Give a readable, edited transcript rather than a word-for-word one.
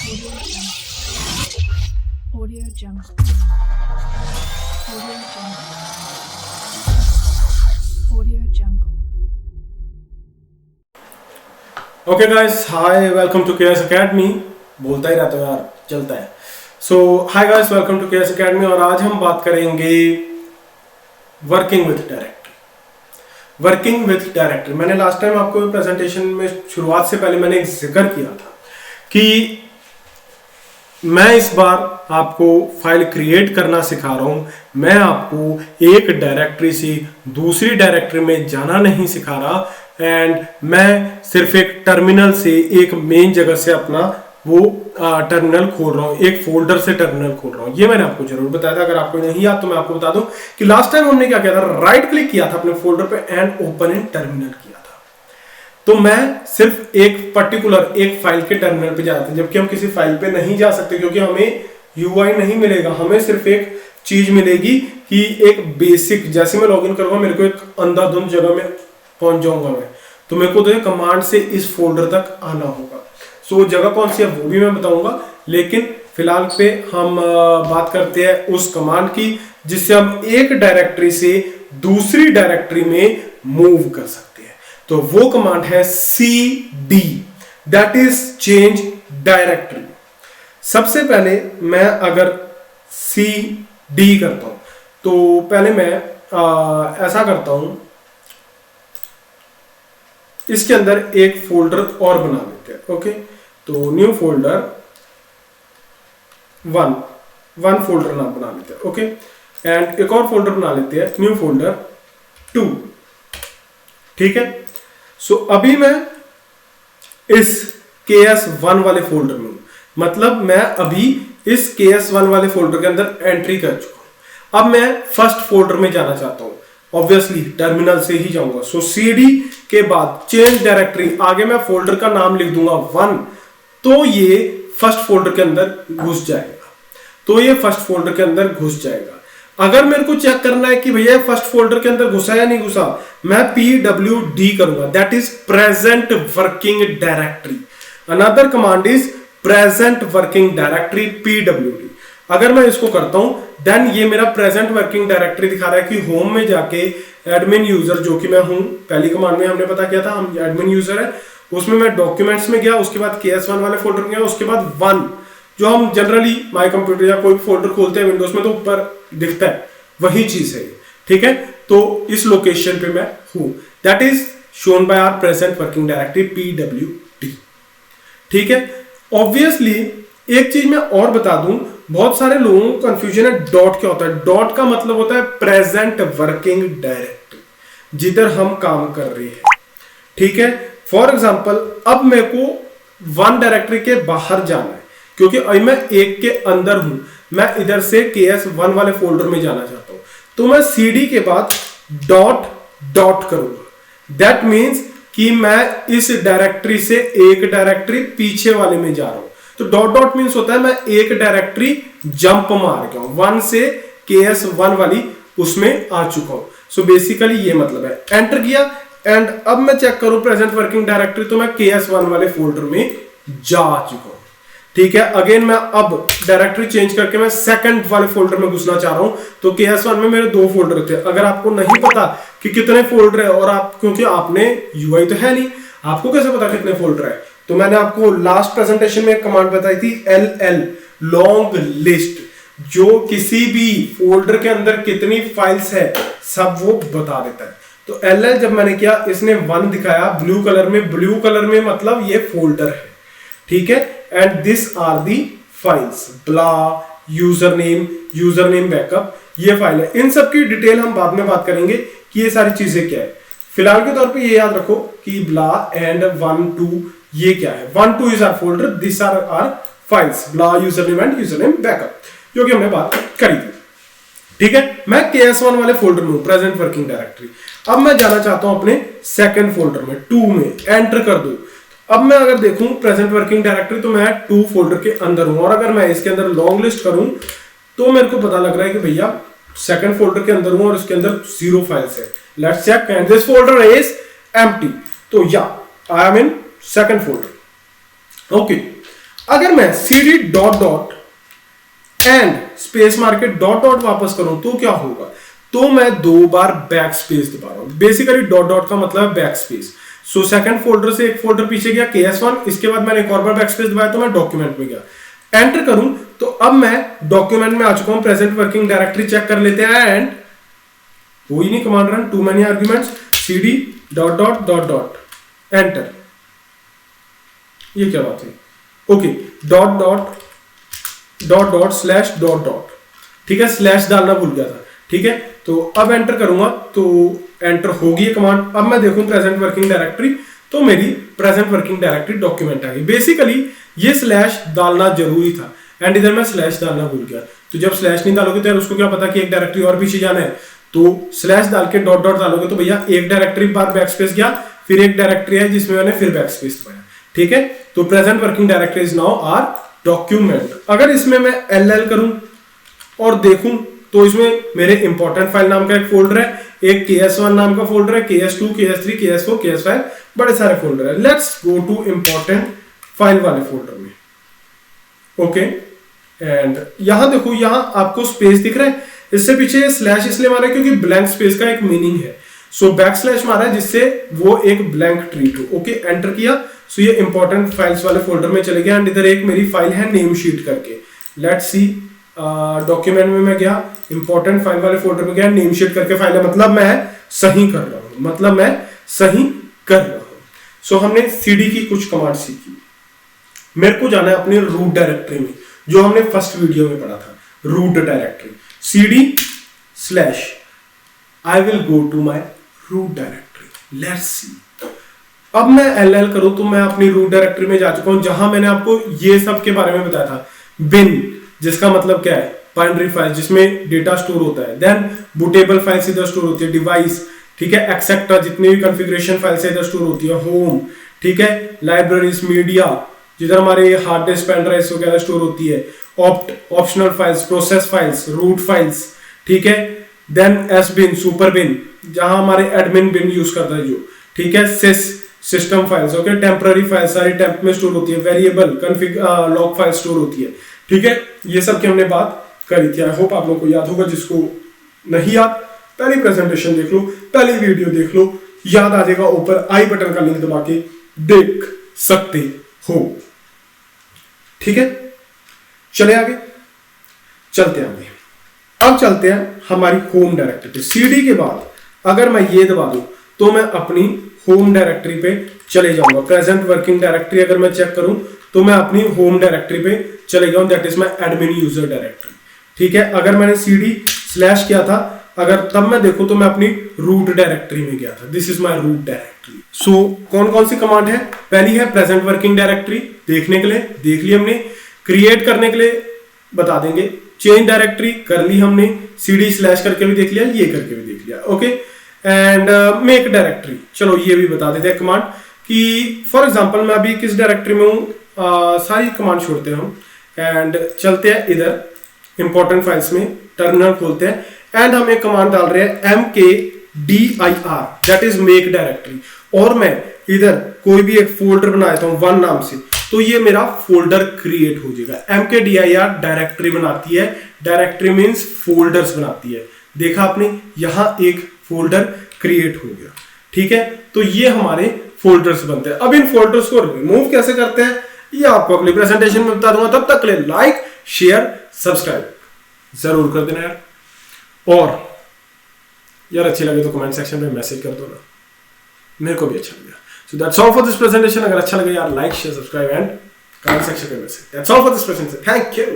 Audio Jungle. Audio Jungle. Audio Jungle. Okay guys, hi, welcome to KS academy. बोलता ही रहता है यार, चलता है। So hi guys, welcome to KS academy. और आज हम बात करेंगे working with directory. Working with directory, मैंने लास्ट टाइम आपको प्रेजेंटेशन में शुरुआत से पहले मैंने एक जिक्र किया था कि मैं इस बार आपको फाइल क्रिएट करना सिखा रहा हूं। मैं आपको एक डायरेक्टरी से दूसरी डायरेक्टरी में जाना नहीं सिखा रहा एंड मैं सिर्फ एक टर्मिनल से एक मेन जगह से अपना वो टर्मिनल खोल रहा हूं, एक फोल्डर से टर्मिनल खोल रहा हूं। ये मैंने आपको जरूर बताया था। अगर आपको नहीं याद तो मैं आपको बता दूं कि लास्ट टाइम हमने क्या किया था, राइट क्लिक किया था अपने फोल्डर पे एंड ओपन इन टर्मिनल किया था। तो मैं सिर्फ एक पर्टिकुलर एक फाइल के टर्मिनल पे जाता हूं, जबकि हम किसी फाइल पे नहीं जा सकते क्योंकि हमें यूआई नहीं मिलेगा। हमें सिर्फ एक चीज मिलेगी कि एक बेसिक, जैसे मैं लॉगिन करूंगा मेरे को एक अंधाधुंध जगह में पहुंच जाऊंगा मैं, तो मेरे को तो कमांड से इस फोल्डर तक आना होगा। सो जगह कौन सी है वो भी मैं बताऊंगा, लेकिन फिलहाल पे हम बात करते हैं उस कमांड की जिससे हम एक डायरेक्टरी से दूसरी डायरेक्टरी में मूव कर सकते हैं। तो वो कमांड है cd, that is change directory. सबसे पहले मैं अगर cd करता हूं तो पहले मैं ऐसा करता हूं, इसके अंदर एक फोल्डर और बना लेते हैं। ओके, तो न्यू फोल्डर वन फोल्डर नाम बना लेते हैं। ओके, एंड एक और फोल्डर बना लेते हैं, न्यू फोल्डर 2। ठीक है, सो अभी मैं इस KS1 वाले फोल्डर में हूं, मतलब मैं अभी इस KS1 वाले फोल्डर के अंदर एंट्री कर चुका हूं। अब मैं फर्स्ट फोल्डर में जाना चाहता हूं, ऑब्वियसली टर्मिनल से ही जाऊंगा। सो CD के बाद चेंज डायरेक्टरी, आगे मैं फोल्डर का नाम लिख दूंगा 1, तो ये फर्स्ट फोल्डर के अंदर घुस जाएगा। अगर मेरे को चेक करना है कि भैया फर्स्ट फोल्डर के अंदर घुसा या नहीं घुसा, मैं PWD करूंगा, that is present working directory. Another command is present working directory PWD। अगर मैं इसको करता हूं देन ये मेरा प्रेजेंट वर्किंग डायरेक्टरी दिखा रहा है कि होम में जाके एडमिन यूजर, जो कि मैं हूं, पहली कमांड में हमने पता किया था हम एडमिन यूजर है, उसमें मैं डॉक्यूमेंट्स में गया, उसके बाद KS1 वाले फोल्डर में गया, उसके बाद 1 जो हम जनरली माई कंप्यूटर या कोई फोल्डर खोलते हैं विंडोज में तो ऊपर दिखता है, वही चीज है। ठीक है, तो इस लोकेशन पे मैं हूं, that is shown by our present working directory PWD। ठीक है, ऑब्वियसली एक चीज मैं और बता दूं, बहुत सारे लोगों को कंफ्यूजन है डॉट क्या होता है। डॉट का मतलब होता है प्रेजेंट वर्किंग डायरेक्टरी, जिधर हम काम कर रहे हैं। ठीक है, फॉर एग्जांपल अब मेरे को 1 डायरेक्टरी के बाहर जाना है क्योंकि अभी मैं एक के अंदर हूं, मैं इधर से KS1 वाले फोल्डर में जाना चाहता हूं, तो मैं CD के बाद डॉट करूंगा। दैट मीन्स कि मैं इस डायरेक्टरी से एक डायरेक्टरी पीछे वाले में जा रहा हूं। तो डॉट मीन्स होता है मैं एक डायरेक्टरी जंप मार गया हूं, 1 से KS1 वाली उसमें आ चुका हूं। सो बेसिकली ये मतलब है, एंटर किया एंड अब मैं चेक करूं प्रेजेंट वर्किंग डायरेक्टरी, तो मैं KS1 वाले फोल्डर में जा चुका हूं। ठीक है, अगेन मैं अब डायरेक्टरी चेंज करके मैं सेकंड वाले फोल्डर में घुसना चाह रहा हूं, तो KS1 में मेरे 2 फोल्डर थे। अगर आपको नहीं पता कि कितने फोल्डर है और आप, क्योंकि आपने यूआई तो है नहीं, आपको कैसे पता कितने फोल्डर है, तो मैंने आपको लास्ट प्रेजेंटेशन में एक कमांड बताई थी LL, लॉन्ग लिस्ट, जो किसी भी फोल्डर के अंदर कितनी फाइल्स है सब वो बता देता है। तो LL जब मैंने किया, इसने 1 दिखाया ब्लू कलर में मतलब ये फोल्डर है। ठीक है, and this are the files, blah, user name backup, ये फाइल है। इन सब की डिटेल हम बाद में बात करेंगे कि ये सारी चीजें क्या है। फिलहाल के तौर पे ये याद रखो कि ब्ला एंड 1 2 ये क्या है। 1 2 is are folder, this are are files, blah, user name backup, जो कि हमने बात करी थी। ठीक है, मैं KS1 वाले फोल्डर में हूं, प्रेजेंट वर्किंग डायरेक्टरी। अब मैं जाना चाहता हूं अपने सेकंड फोल्डर में, 2 में, एंटर कर दो। अब मैं अगर देखूं प्रेजेंट वर्किंग डायरेक्टरी, तो मैं 2 फोल्डर के अंदर हूं, और अगर मैं इसके अंदर लॉन्ग लिस्ट करूं तो मेरे को पता लग रहा है कि भैया सेकंड फोल्डर के अंदर हूं और इसके अंदर 0 फाइल्स है। Let's check and this folder is empty, तो या I am in second folder. Okay, अगर मैं cd dot dot and space मार के डॉट डॉट वापस करूं तो क्या होगा, तो मैं 2 बार बैक स्पेस दबा रहा हूं। बेसिकली डॉट डॉट का मतलब है back space. So second folder से एक फोल्डर पीछे गया KS1, इसके बाद मैंने एक और बार बैक स्पेस दबाया तो मैं डॉक्यूमेंट में गया। एंटर करूं तो अब मैं डॉक्यूमेंट में आ चुका हूं। प्रेजेंट वर्किंग डायरेक्टरी चेक कर लेते हैं एंड कोई नहीं, command run, too many arguments, cd dot dot dot dot enter. ये क्या बात है, okay, dot dot dot dot slash dot dot, ठीक है, स्लैश डालना भूल गया था, ठीक है। तो अब एंटर करूंगा तो एंटर होगी ये कमांड। अब मैं देखूं प्रेजेंट वर्किंग डायरेक्टरी, तो मेरी प्रेजेंट वर्किंग डायरेक्टरी डॉक्यूमेंट आ गई। बेसिकली ये स्लैश डालना जरूरी था एंड इधर मैं स्लैश डालना भूल गया। तो जब स्लैश नहीं डालोगे तो यार उसको क्या पता कि एक डायरेक्टरी और पीछे जाना है, तो स्लैश डाल के डॉट डॉट डालोगे तो भैया एक डायरेक्टरी बार बैक स्पेस गया, फिर एक डायरेक्टरी है जिसमें मैंने फिर बैक स्पेस दबाया, ठीक है। तो present working directory is now our document. अगर इसमें मैं LL करूं और देखूं तो इसमें मेरे इंपॉर्टेंट फाइल नाम का एक फोल्डर है, एक KS1 नाम का फोल्डर है, KS2, KS3, KS4, KS5, बड़े सारे फोल्डर है। Let's go two important file वाले फोल्डर में, ओके। एंड यहां देखो, यहां आपको स्पेस दिख रहा है, इससे पीछे स्लैश इसलिए मारा है क्योंकि ब्लैंक स्पेस का एक मीनिंग है। सो बैक स्लैश मारा है जिससे वो एक ब्लैंक ट्रीट हो, ओके। एंटर किया, सो ये इंपॉर्टेंट फाइल्स वाले फोल्डर में चले गया एंड इधर एक मेरी फाइल है नेम शीट करके। लेट्स सी, डॉक्यूमेंट में मैं गया, इंपॉर्टेंट फाइल वाले फोल्डर में गया, नेम शीट करके फाइल है, मतलब मैं सही कर रहा हूं, मतलब मैं सही कर रहा हूं। सो हमने cd की कुछ कमांड सीखी। मेरे को जाना है अपनी रूट डायरेक्टरी में, जो हमने फर्स्ट वीडियो में पढ़ा था, root directory. cd slash I will go to my root directory, let's see. अब मैं LL करूं तो मैं अपनी रूट डायरेक्टरी में जा चुका हूं, जहां मैंने आपको ये सब के बारे में बताया था। बिन जिसका मतलब क्या है, बाइनरी फाइल जिसमें डेटा स्टोर होता है। देन बूटेबल फाइल्स इधर स्टोर होती है, डिवाइस, ठीक है, एक्सेट्रा जितनी भी कॉन्फ़िगरेशन फाइल्स इधर स्टोर होती है, होम, ठीक है, लाइब्रेरीज, मीडिया, जिधर हमारे हार्ड डिस्क, पेन ड्राइव्स वगैरह स्टोर होती है, optional files, process files, root files, ठीक है। Then S bin, super bin, जहां हमारे एडमिन बिन यूज करता है जो, ठीक है, system files, okay, temporary files सारी टेम्प में स्टोर होती है, वेरिएबल लॉग फाइल स्टोर होती है, ठीक है। ये सब की हमने बात करी थी। आई होप आप लोगों को याद होगा, जिसको नहीं याद पहली प्रेजेंटेशन देख लो, पहली वीडियो देख लो, याद आ जाएगा। ऊपर आई बटन का लिंक दबा के देख सकते हो, ठीक है। चले आगे, चलते आगे। अब चलते हैं हमारी होम डायरेक्टरी पे। cd के बाद अगर मैं ये दबा दूं तो मैं अपनी होम डायरेक्टरी पे चले जाऊंगा। प्रेजेंट वर्किंग डायरेक्टरी अगर मैं चेक करूं तो मैं अपनी होम डायरेक्टरी पे चले जाऊं, that is my admin user directory, ठीक है। अगर मैंने cd स्लैश किया था, अगर तब मैं देखूं तो मैं अपनी रूट डायरेक्टरी में गया था। This is my root directory. So कौन कौन सी कमांड है, पहली है प्रेजेंट वर्किंग डायरेक्टरी, देखने के लिए देख ली हमने, क्रिएट करने के लिए बता देंगे, चेंज डायरेक्टरी कर ली हमने, cd स्लैश करके भी देख लिया, ये करके भी देख लिया, ओके। एंड मेक डायरेक्टरी, चलो ये भी बता देते हैं कमांड कि फॉर एग्जांपल मैं अभी किस डायरेक्टरी में हूँ, सारी कमांड छोड़ते हैं हम एंड चलते हैं इधर इंपॉर्टेंट फाइल्स में, टर्मिनल खोलते हैं एंड हम एक कमांड डाल रहे हैं mkdir, that is make directory. और मैं इधर कोई भी एक फोल्डर बना देता हूँ 1 नाम से, तो ये मेरा फोल्डर क्रिएट हो जाएगा। mkdir डायरेक्टरी बनाती है, डायरेक्टरी मींस फोल्डर्स बनाती है। देखा आपने, यहां एक फोल्डर क्रिएट हो गया, ठीक है। तो ये हमारे फोल्डर्स बनते हैं। अब इन फोल्डर्स को रिमूव कैसे करते हैं ये आपको अगली प्रेजेंटेशन में बता दूंगा। तब तक के लिए लाइक, शेयर, सब्सक्राइब जरूर कर देना यार। और यार अच्छी लगे तो कमेंट सेक्शन में मैसेज कर दो ना, मेरे को भी अच्छा लगा। So that's all for this presentation. अगर अच्छा लगे यार like, share, subscribe and comment section में message. That's all for this presentation. Thank you.